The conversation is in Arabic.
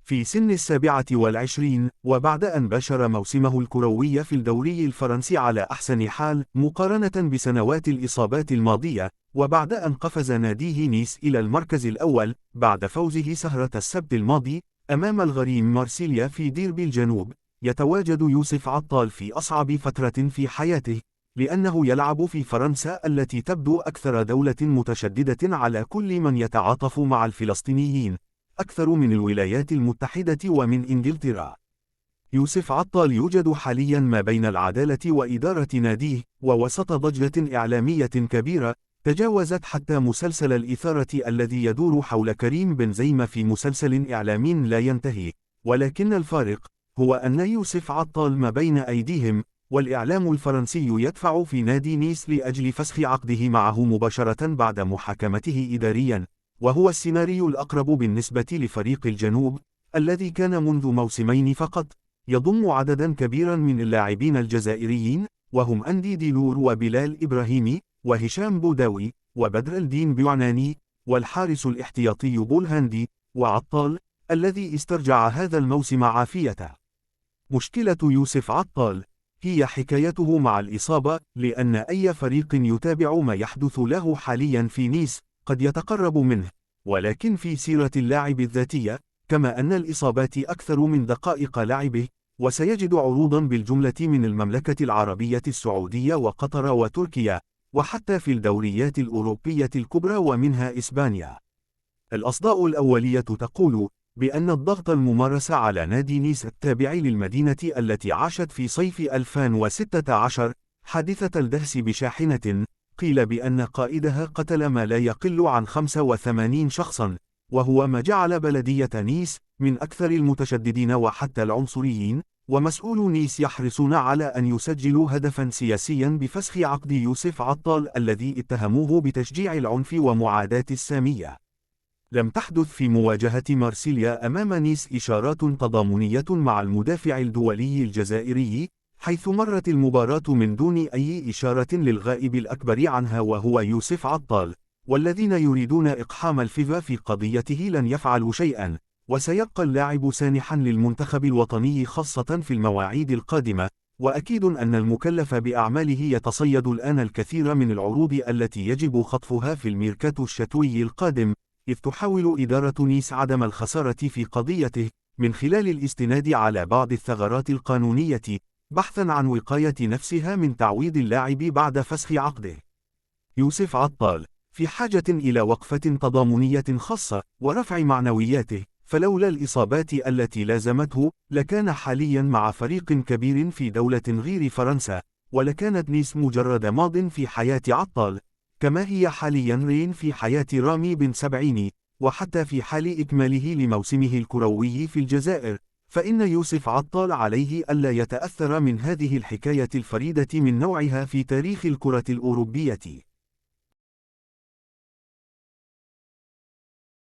في سن 27، وبعد أن باشر موسمه الكروي في الدوري الفرنسي على أحسن حال مقارنة بسنوات الإصابات الماضية، وبعد أن قفز ناديه نيس إلى المركز الأول بعد فوزه سهرة السبت الماضي أمام الغريم مارسيليا في ديربي الجنوب، يتواجد يوسف عطال في أصعب فترة في حياته، لأنه يلعب في فرنسا التي تبدو أكثر دولة متشددة على كل من يتعاطف مع الفلسطينيين، أكثر من الولايات المتحدة ومن إنجلترا. يوسف عطال يوجد حاليا ما بين العدالة وإدارة ناديه، ووسط ضجة إعلامية كبيرة تجاوزت حتى مسلسل الإثارة الذي يدور حول كريم بنزيما في مسلسل إعلامي لا ينتهي، ولكن الفارق هو أن يوسف عطال ما بين أيديهم، والإعلام الفرنسي يدفع في نادي نيس لأجل فسخ عقده معه مباشرة بعد محاكمته إداريا، وهو السيناريو الأقرب بالنسبة لفريق الجنوب الذي كان منذ موسمين فقط يضم عددا كبيرا من اللاعبين الجزائريين، وهم أندي ديلور وبلال إبراهيمي وهشام بوداوي وبدر الدين بيعناني والحارس الاحتياطي بولهاندي وعطال الذي استرجع هذا الموسم عافيته. مشكلة يوسف عطال هي حكايته مع الإصابة، لأن أي فريق يتابع ما يحدث له حاليا في نيس قد يتقرب منه، ولكن في سيرة اللاعب الذاتية، كما أن الإصابات أكثر من دقائق لعبه، وسيجد عروضا بالجملة من المملكة العربية السعودية وقطر وتركيا، وحتى في الدوريات الأوروبية الكبرى ومنها إسبانيا. الأصداء الأولية تقول بأن الضغط الممارس على نادي نيس التابع للمدينة التي عاشت في صيف 2016 حادثة الدهس بشاحنة قيل بأن قائدها قتل ما لا يقل عن 85 شخصا، وهو ما جعل بلدية نيس من أكثر المتشددين وحتى العنصريين، ومسؤول نيس يحرصون على أن يسجلوا هدفا سياسيا بفسخ عقد يوسف عطال الذي اتهموه بتشجيع العنف ومعاداة السامية. لم تحدث في مواجهة مارسيليا أمام نيس إشارات تضامنية مع المدافع الدولي الجزائري، حيث مرت المباراة من دون أي إشارة للغائب الأكبر عنها وهو يوسف عطال، والذين يريدون إقحام الفيفا في قضيته لن يفعلوا شيئا، وسيبقى اللاعب سانحا للمنتخب الوطني خاصة في المواعيد القادمة، وأكيد أن المكلف بأعماله يتصيد الآن الكثير من العروض التي يجب خطفها في الميركاتو الشتوي القادم، إذ تحاول إدارة نيس عدم الخسارة في قضيته من خلال الاستناد على بعض الثغرات القانونية، بحثا عن وقاية نفسها من تعويض اللاعب بعد فسخ عقده. يوسف عطال في حاجة إلى وقفة تضامنية خاصة ورفع معنوياته، فلولا الإصابات التي لازمته لكان حاليا مع فريق كبير في دولة غير فرنسا، ولكانت نيس مجرد ماض في حياة عطال، كما هي حاليا رين في حياة رامي بن سبعيني، وحتى في حال إكماله لموسمه الكروي في الجزائر، فإن يوسف عطال عليه ألا يتأثر من هذه الحكاية الفريدة من نوعها في تاريخ الكرة الأوروبية.